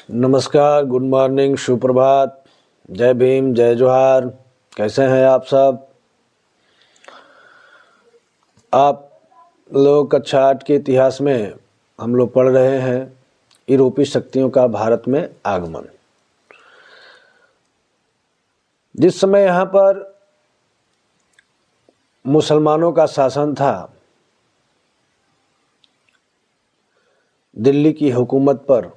नमस्कार, good morning, सुप्रभात, जय भीम, जय जोहार। कैसे हैं आप सब? आप लोग कक्षा 8 के इतिहास में हम लोग पढ़ रहे हैं यूरोपीय शक्तियों का भारत में आगमन। जिस समय यहाँ पर मुसलमानों का शासन था, दिल्ली की हुकूमत पर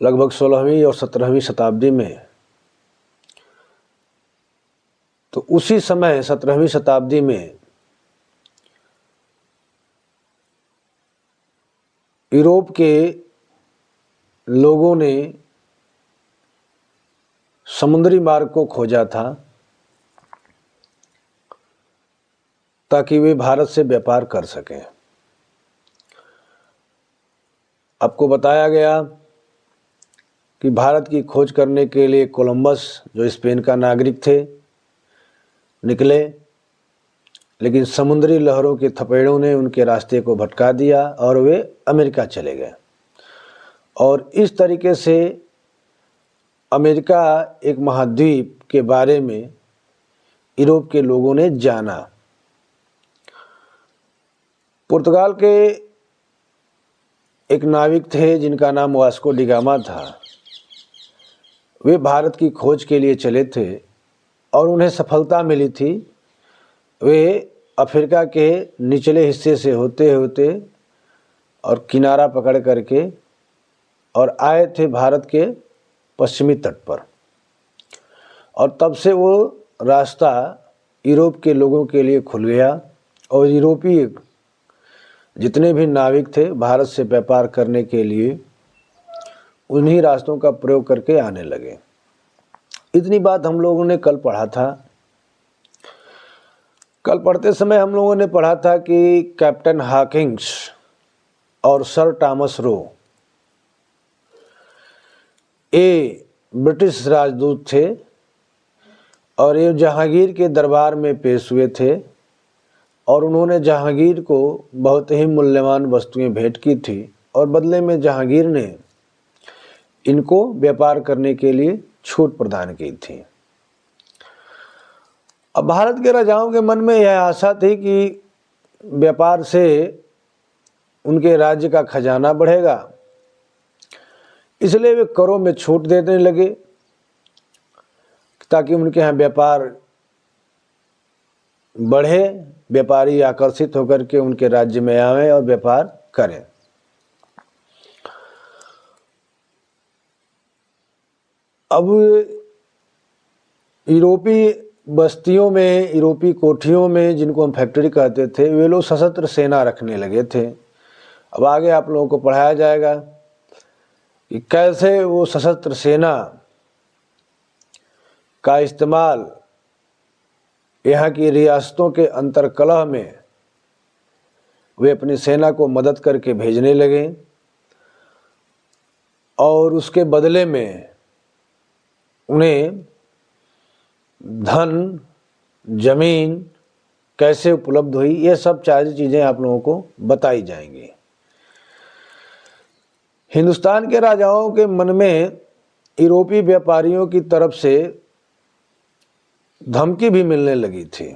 लगभग 16वीं और 17वीं शताब्दी में, तो उसी समय 17वीं शताब्दी में यूरोप के लोगों ने समुद्री मार्ग को खोजा था ताकि वे भारत से व्यापार कर सकें। आपको बताया गया कि भारत की खोज करने के लिए कोलंबस, जो स्पेन का नागरिक थे, निकले, लेकिन समुद्री लहरों के थपेड़ों ने उनके रास्ते को भटका दिया और वे अमेरिका चले गए। और इस तरीके से अमेरिका एक महाद्वीप के बारे में यूरोप के लोगों ने जाना। पुर्तगाल के एक नाविक थे जिनका नाम वास्को डी गामा था। वे भारत की खोज के लिए चले थे और उन्हें सफलता मिली थी। वे अफ्रीका के निचले हिस्से से होते होते और किनारा पकड़ करके और आए थे भारत के पश्चिमी तट पर, और तब से वो रास्ता यूरोप के लोगों के लिए खुल गया और यूरोपीय जितने भी नाविक थे भारत से व्यापार करने के लिए उन्हीं रास्तों का प्रयोग करके आने लगे। इतनी बात हम लोगों ने कल पढ़ा था। कल पढ़ते समय हम लोगों ने पढ़ा था कि कैप्टन हॉकिंस और सर थॉमस रो ये ब्रिटिश राजदूत थे और ये जहांगीर के दरबार में पेश हुए थे और उन्होंने जहांगीर को बहुत ही मूल्यवान वस्तुएं भेंट की थी और बदले में जहांगीर ने इनको व्यापार करने के लिए छूट प्रदान की थी। अब भारत के राजाओं के मन में यह आशा थी कि व्यापार से उनके राज्य का खजाना बढ़ेगा, इसलिए वे करों में छूट देने लगे ताकि उनके यहाँ व्यापार बढ़े, व्यापारी आकर्षित होकर के उनके राज्य में आए और व्यापार करें। अब यूरोपीय बस्तियों में, यूरोपीय कोठियों में, जिनको हम फैक्ट्री कहते थे, वे लोग सशस्त्र सेना रखने लगे थे। अब आगे आप लोगों को पढ़ाया जाएगा कि कैसे वो सशस्त्र सेना का इस्तेमाल यहाँ की रियासतों के अंतर्कलह में वे अपनी सेना को मदद करके भेजने लगे और उसके बदले में उन्हें धन, जमीन कैसे उपलब्ध हुई, ये सब सारी चीज़ें आप लोगों को बताई जाएंगी। हिंदुस्तान के राजाओं के मन में यूरोपीय व्यापारियों की तरफ से धमकी भी मिलने लगी थी।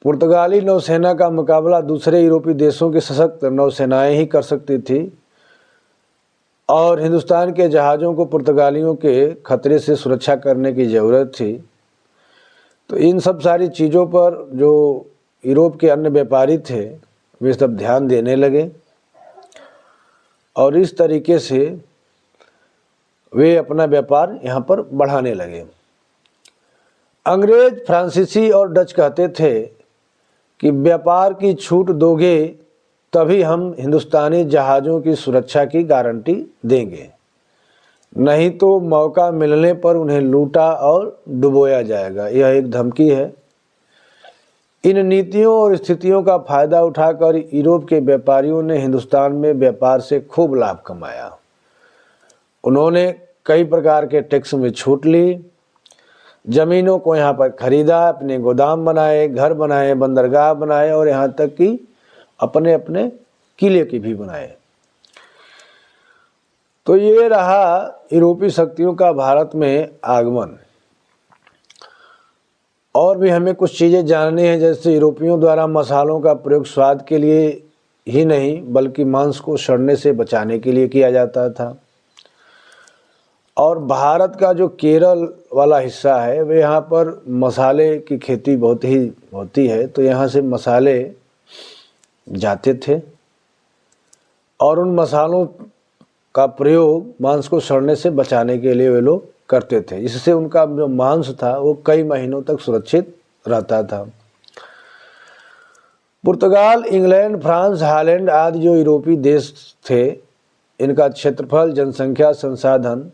पुर्तगाली नौसेना का मुकाबला दूसरे यूरोपीय देशों की सशक्त नौसेनाएं ही कर सकती थी और हिंदुस्तान के जहाज़ों को पुर्तगालियों के खतरे से सुरक्षा करने की ज़रूरत थी। तो इन सब सारी चीज़ों पर जो यूरोप के अन्य व्यापारी थे वे सब ध्यान देने लगे और इस तरीके से वे अपना व्यापार यहाँ पर बढ़ाने लगे। अंग्रेज, फ्रांसीसी और डच कहते थे कि व्यापार की छूट दोगे तभी हम हिंदुस्तानी जहाज़ों की सुरक्षा की गारंटी देंगे, नहीं तो मौका मिलने पर उन्हें लूटा और डुबोया जाएगा। यह एक धमकी है। इन नीतियों और स्थितियों का फायदा उठाकर यूरोप के व्यापारियों ने हिंदुस्तान में व्यापार से खूब लाभ कमाया। उन्होंने कई प्रकार के टैक्स में छूट ली, ज़मीनों को यहाँ पर खरीदा, अपने गोदाम बनाए, घर बनाए, बंदरगाह बनाए और यहाँ तक कि अपने अपने किले की भी बनाए। तो ये रहा यूरोपीय शक्तियों का भारत में आगमन। और भी हमें कुछ चीज़ें जाननी हैं, जैसे यूरोपियों द्वारा मसालों का प्रयोग स्वाद के लिए ही नहीं बल्कि मांस को सड़ने से बचाने के लिए किया जाता था। और भारत का जो केरल वाला हिस्सा है वे यहाँ पर मसाले की खेती बहुत ही होती है, तो यहाँ से मसाले जाते थे और उन मसालों का प्रयोग मांस को सड़ने से बचाने के लिए वे लोग करते थे। इससे उनका जो मांस था वो कई महीनों तक सुरक्षित रहता था। पुर्तगाल, इंग्लैंड, फ्रांस, हॉलैंड आदि जो यूरोपीय देश थे, इनका क्षेत्रफल, जनसंख्या, संसाधन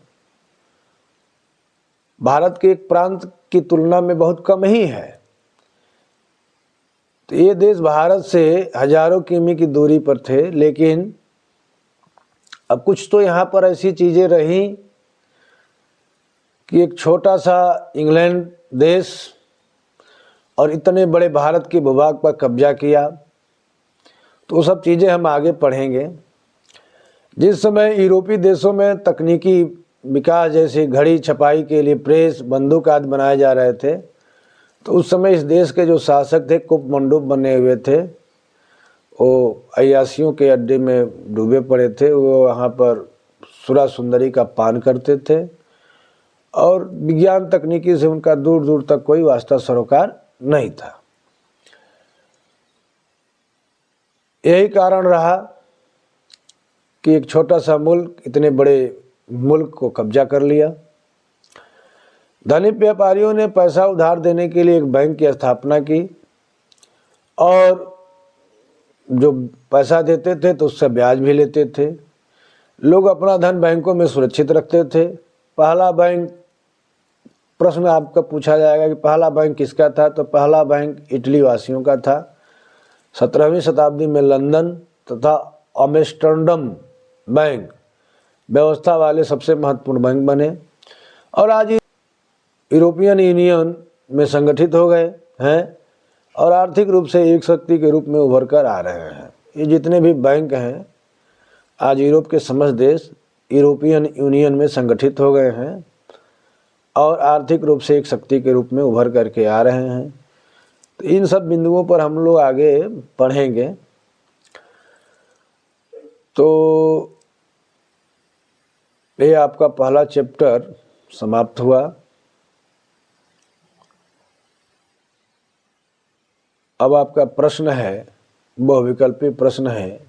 भारत के एक प्रांत की तुलना में बहुत कम ही है। तो ये देश भारत से हजारों किमी की दूरी पर थे, लेकिन अब कुछ तो यहाँ पर ऐसी चीज़ें रही कि एक छोटा सा इंग्लैंड देश और इतने बड़े भारत के भूभाग पर कब्जा किया। तो वो सब चीज़ें हम आगे पढ़ेंगे। जिस समय यूरोपीय देशों में तकनीकी विकास, जैसे घड़ी छपाई के लिए प्रेस, बंदूक आदि बनाए जा रहे थे, तो उस समय इस देश के जो शासक थे कुप मंडूप बने हुए थे, वो अय्यासियों के अड्डे में डूबे पड़े थे। वो वहाँ पर सुरा सुंदरी का पान करते थे और विज्ञान तकनीकी से उनका दूर दूर तक कोई वास्ता सरोकार नहीं था। यही कारण रहा कि एक छोटा सा मुल्क इतने बड़े मुल्क को कब्जा कर लिया। धनी व्यापारियों ने पैसा उधार देने के लिए एक बैंक की स्थापना की और जो पैसा देते थे तो उससे ब्याज भी लेते थे। लोग अपना धन बैंकों में सुरक्षित रखते थे। पहला बैंक, प्रश्न आपका पूछा जाएगा कि पहला बैंक किसका था, तो पहला बैंक इटली वासियों का था। 17वीं शताब्दी में लंदन तथा एम्स्टर्डम बैंक व्यवस्था वाले सबसे महत्वपूर्ण बैंक बने और आज यूरोपियन यूनियन में संगठित हो गए हैं और आर्थिक रूप से एक शक्ति के रूप में उभर कर आ रहे हैं। ये जितने भी बैंक हैं आज यूरोप के समस्त देश यूरोपियन यूनियन में संगठित हो गए हैं और आर्थिक रूप से एक शक्ति के रूप में उभर करके आ रहे हैं। तो इन सब बिंदुओं पर हम लोग आगे पढ़ेंगे। तो ये आपका पहला चैप्टर समाप्त हुआ। अब आपका प्रश्न है, बहुविकल्पी प्रश्न है,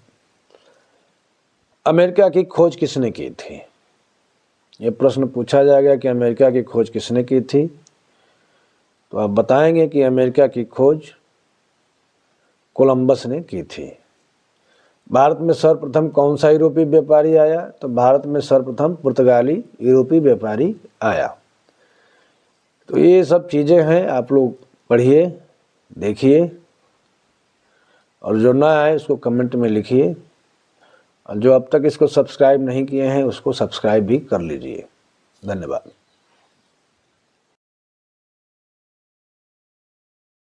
अमेरिका की खोज किसने की थी? ये प्रश्न पूछा जाएगा कि अमेरिका की खोज किसने की थी, तो आप बताएंगे कि अमेरिका की खोज कोलंबस ने की थी। भारत में सर्वप्रथम कौन सा यूरोपीय व्यापारी आया? तो भारत में सर्वप्रथम पुर्तगाली यूरोपीय व्यापारी आया। तो ये सब चीज़ें हैं, आप लोग पढ़िए, देखिए और जो ना आए उसको कमेंट में लिखिए और जो अब तक इसको सब्सक्राइब नहीं किए हैं उसको सब्सक्राइब भी कर लीजिए। धन्यवाद।